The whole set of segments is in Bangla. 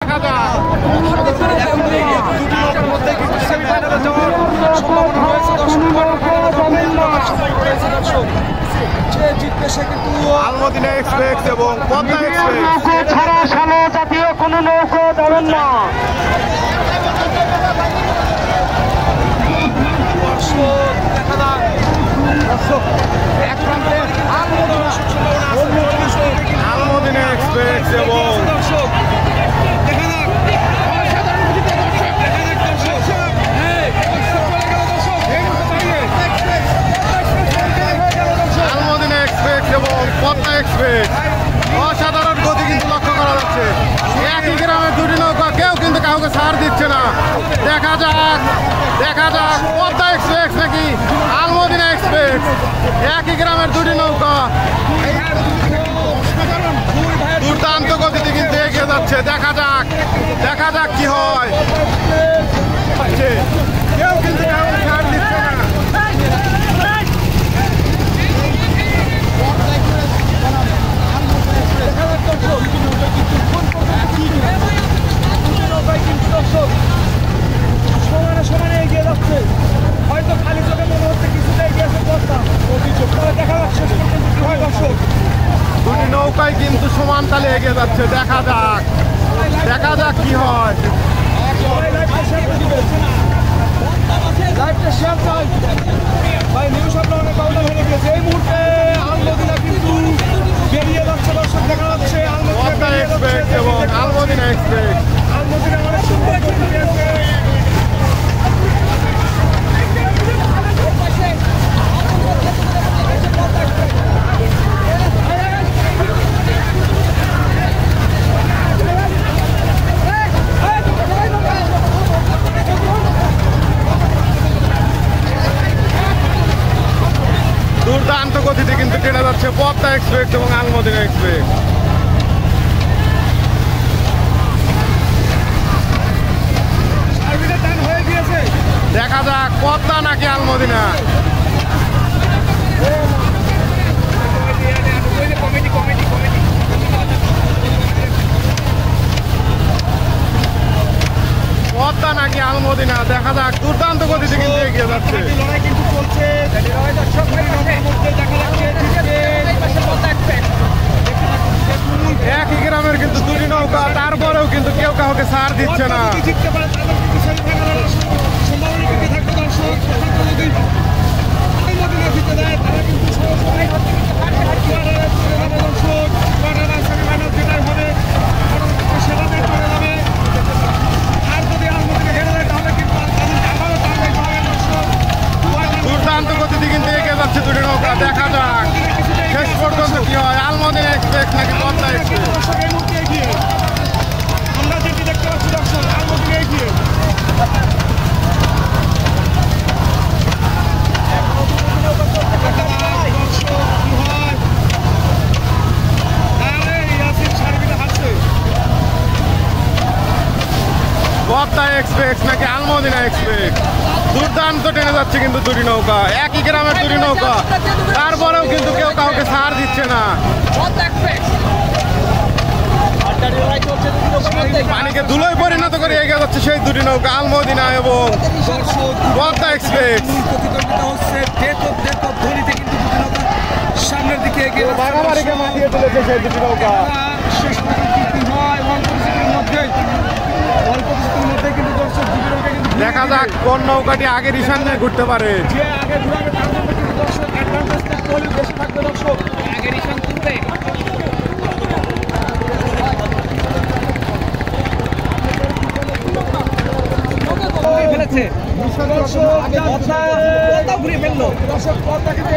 দেখা যাক। আলমদিনা এক্সপ্রেস এবং পদ্মা এক্সপ্রেস ছাড়া সালো জাতীয় কোনো নৌকো যাবেন না। আলমদিনা এক্সপ্রেস এবং পদ্মা এক্সপ্রেস অসাধারণ গতি কিন্তু লক্ষ্য করা যাচ্ছে। একই গ্রামের দুটি নৌকা, কেউ কিন্তু কাউকে ছাড় দিচ্ছে না। দেখা যাক পদ্মা এক্সপ্রেস নাকি আলমদিনা এক্সপ্রেস। একই গ্রামের দুটি নৌকা দুর্দান্ত গতিতে কিন্তু এগিয়ে যাচ্ছে। দেখা যাক কি হয়। কেউ কিন্তু কাউকে ছাড় দিচ্ছে না। সমানে এগিয়ে যাচ্ছে, হয়তো খালি চোখে মনে হচ্ছে কিছুটা এগিয়েছে পদ্মা। দেখা যাচ্ছে দুটি নৌকায় কিন্তু সমান তালে এগিয়ে যাচ্ছে। দেখা যাক কি হয়। ভাই নিউজ আপনার অনেক কাউন্টার হয়ে গেছে। এই মুহূর্তে আলমদিনা কিন্তু বেরিয়ে যাচ্ছে দর্শক, দেখা যাচ্ছে পদ্মা এক্সপ্রেস এবং আলমদিনা এক্সপ্রেস। আলমদিনা অনেক সুন্দর গতি পেয়েছে। দুর্দান্ত গতিতে কিন্তু টেনে যাচ্ছে পদ্মা এক্সপ্রেস এবং আলমদিনা এক্সপ্রেস। দেখা যাক পদ্মা নাকি আলমদিনা। পদ্মা নাকি আলমদিনা, দেখা যাক। দুর্দান্ত গতিতে কিন্তু এগিয়ে যাচ্ছে। লড়াই কিন্তু চলছে। একই গ্রামের কিন্তু দুটি নৌকা, তারপরেও কিন্তু কেউ কাউকে ছাড় দিচ্ছে না। দুর্দান্ত গতিতে কিন্তু এগিয়ে যাচ্ছে দুটি নৌকা। দেখা যাক শেষ পর্যন্ত কি হয়। আলমদিনা এক্সপ্রেস নাকি পদ্মা এক্সপ্রেস। আমরা যেটি দেখতে পাচ্ছি দর্শক, আলমদিনা এগিয়ে। পদ্মা এক্সপ্রেস নাকি আলমদিনা এক্সপ্রেস। দুর্দান্ত টেনে যাচ্ছে কিন্তু দুটি নৌকা, একই গ্রামের দুটি নৌকা, তারপরেও কিন্তু কেউ কাউকে ছাড় দিচ্ছে না। পানিকে ধুলোয় পরিণত করে এগিয়ে যাচ্ছে সেই দুটি নৌকা, আলমদিনা এবং পদ্মা এক্সপ্রেস। সামনের দিকে এগিয়ে বাগাবাড়িকে মাতিয়ে তুলেছে সেই দুটি নৌকা। শেষ মধ্যে কিন্তু দর্শক দেখা যাক কোন নৌকাটি আগের ঈশান্যে ঘুরতে পারে। যে আগে ঘুরাবে তার জন্য কিন্তু দর্শক অ্যাডভান্টেজটা বেশি থাকবে। দর্শক আগের ঈশান তুলবে ফেলেছে। ঘুরে ফেললো দর্শক পদ্মা কিন্তু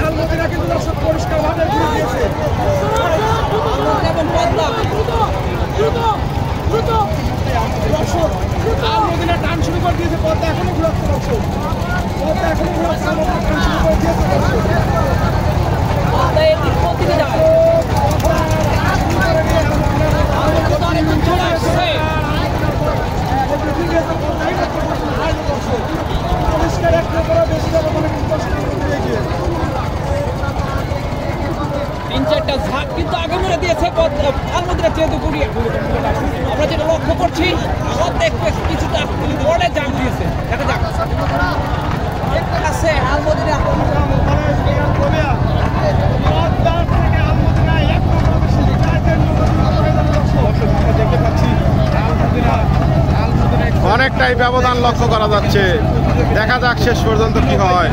আলমদিনা কিন্তু দর্শক পরিষ্কার ভাবে ঘুরে দিয়েছে। দর্শক আলমদিনা টান শুরু করে দিয়েছে, পদ্মা এখনো ঘুরাচ্ছে। দর্শক পদ্মা এখনো ঘুরাচ্ছে, টান শুরু করে দিয়েছে। তিন চারটা ঝাঁক কিন্তু আগে মেরে আলমদিনা যেহেতু করি আমরা যেটা লক্ষ্য করছি অর্ধেক কিছুটা পরে জাম দিয়েছে দেখা যাক আছে আলমদিনা অনেকটাই ব্যবধান লক্ষ্য করা যাচ্ছে, দেখা যাক শেষ পর্যন্ত কি হয়।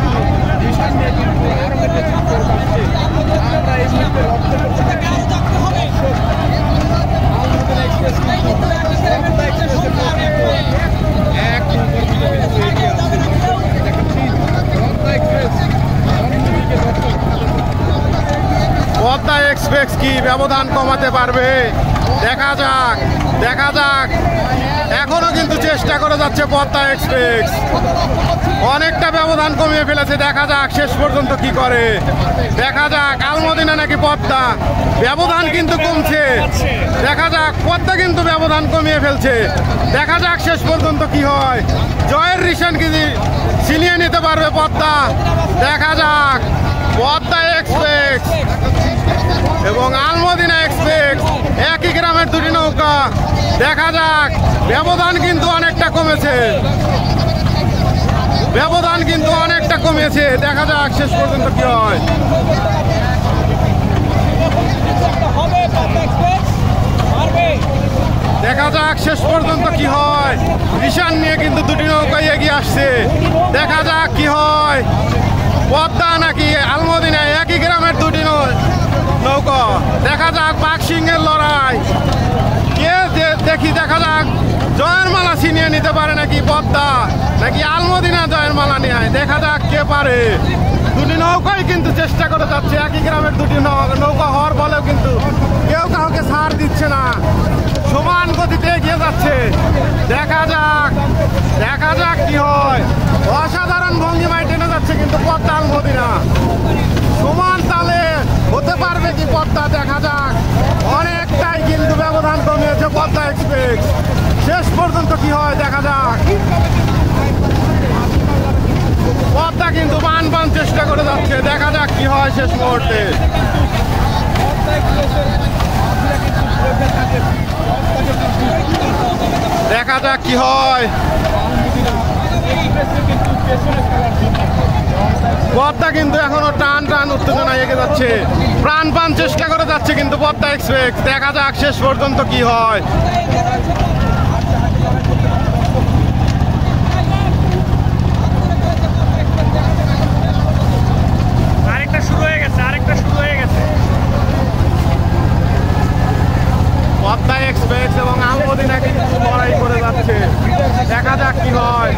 পদ্মা এক্সপ্রেস কি ব্যবধান কমাতে পারবে? দেখা যাক, দেখা যাক। এখনো কিন্তু চেষ্টা করে যাচ্ছে পদ্মা এক্সপ্রেস, অনেকটা ব্যবধান কমিয়ে ফেলেছে। দেখা যাক শেষ পর্যন্ত কি করে, দেখা যাক। আলমদিনা নাকি পদ্মা, ব্যবধান কিন্তু কমছে। দেখা যাক, পদ্মা কিন্তু ব্যবধান কমিয়ে ফেলছে। দেখা যাক শেষ পর্যন্ত কি হয়। জয়ের রিশান কি ছিনিয়ে নিতে পারবে পদ্মা? দেখা যাক। পদ্মা এক্সপ্রেস এবং আলমদিনা এক্সপ্রেস একই গ্রামের দুটি নৌকা। দেখা যাক, ব্যবধান কিন্তু অনেকটা কমেছে, ব্যবধান কিন্তু অনেকটা কমেছে। দেখা যাক শেষ পর্যন্ত কি হয়। দেখা যাক শেষ পর্যন্ত কি হয়। রিশান নিয়ে কিন্তু দুটি নৌকায় এগিয়ে আসছে। দেখা যাক কি হয়। পদ্মা নাকি আলমদিনা একই গ্রামের দুটি নৌকা। দেখা যাক বাঘসিংহের লড়াই কে দেখি। দেখা যাক জয়ের মালা ছিনিয়ে নিতে পারে নাকি পদ্মা, নাকি আলমদিনা জয়ের মালা নেয়। দেখা যাক কে পারে। দুটি নৌকাই কিন্তু চেষ্টা করে যাচ্ছে, একই গ্রামের দুটি নৌকা হওয়ার ফলেও কিন্তু কেউ কাউকে ছাড় দিচ্ছে না, সমান গতিতে এগিয়ে যাচ্ছে। দেখা যাক, দেখা যাক কি হয়। অসাধারণ ভঙ্গিমায় টেনে যাচ্ছে কিন্তু পদ্মা আলমদিনা। সমান তালে হতে পারবে কি পদ্মা? দেখা যাক। অনেকটাই কিন্তু ব্যবধান কমিয়েছে পদ্মা এক্সপ্রেস। শেষ পর্যন্ত কি হয় দেখা যাক। পদ্মা কিন্তু বান চেষ্টা করে যাচ্ছে। দেখা যাক কি হয় শেষ মুহূর্তে। দেখা যাক কি হয়। পদ্মা কিন্তু এখনো টান টান উত্তেজনা এগিয়ে যাচ্ছে, প্রাণ চেষ্টা করে যাচ্ছে কিন্তু পদ্মা এক্সপ্রেস। দেখা যাক শেষ পর্যন্ত কি হয়। আরেকটা শুরু হয়ে গেছে, আরেকটা শুরু হয়ে গেছে। পদ্মা এক্সপ্রেস এবং আলমদিনা কিন্তু লড়াই করে যাচ্ছে। দেখা যাক কি হয়।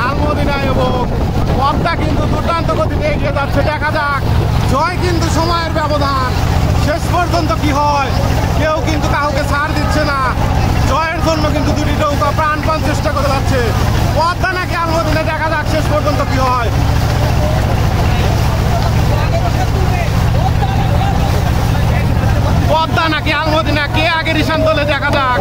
আলমদিনা এবং পদ্মা কিন্তু দুর্দান্ত গতিতে এগিয়ে যাচ্ছে। দেখা যাক, জয় কিন্তু সময়ের ব্যবধান। শেষ পর্যন্ত কি হয়, কেউ কিন্তু কাউকে ছাড় দিচ্ছে না। জয়ের জন্য কিন্তু দুটি নৌকা প্রাণ চেষ্টা করে যাচ্ছে। পদ্মা নাকি আলমদিনা, দেখা যাক শেষ পর্যন্ত কি হয়। পদ্মা নাকি আলমদিনা, কে আগে রিশান তোলে? দেখা যাক।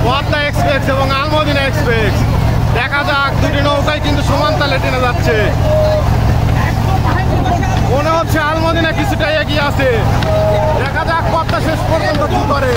পদ্মা এক্সপ্রেস এবং আলমদিনা এক্সপ্রেস, দেখা যাক দুটি নৌকাই কিন্তু সমান তালে টেনে যাচ্ছে। মনে হচ্ছে আলমদিনা কিছুটা এগিয়ে আছে। দেখা যাক পদ্মা শেষ পর্যন্ত কি করে।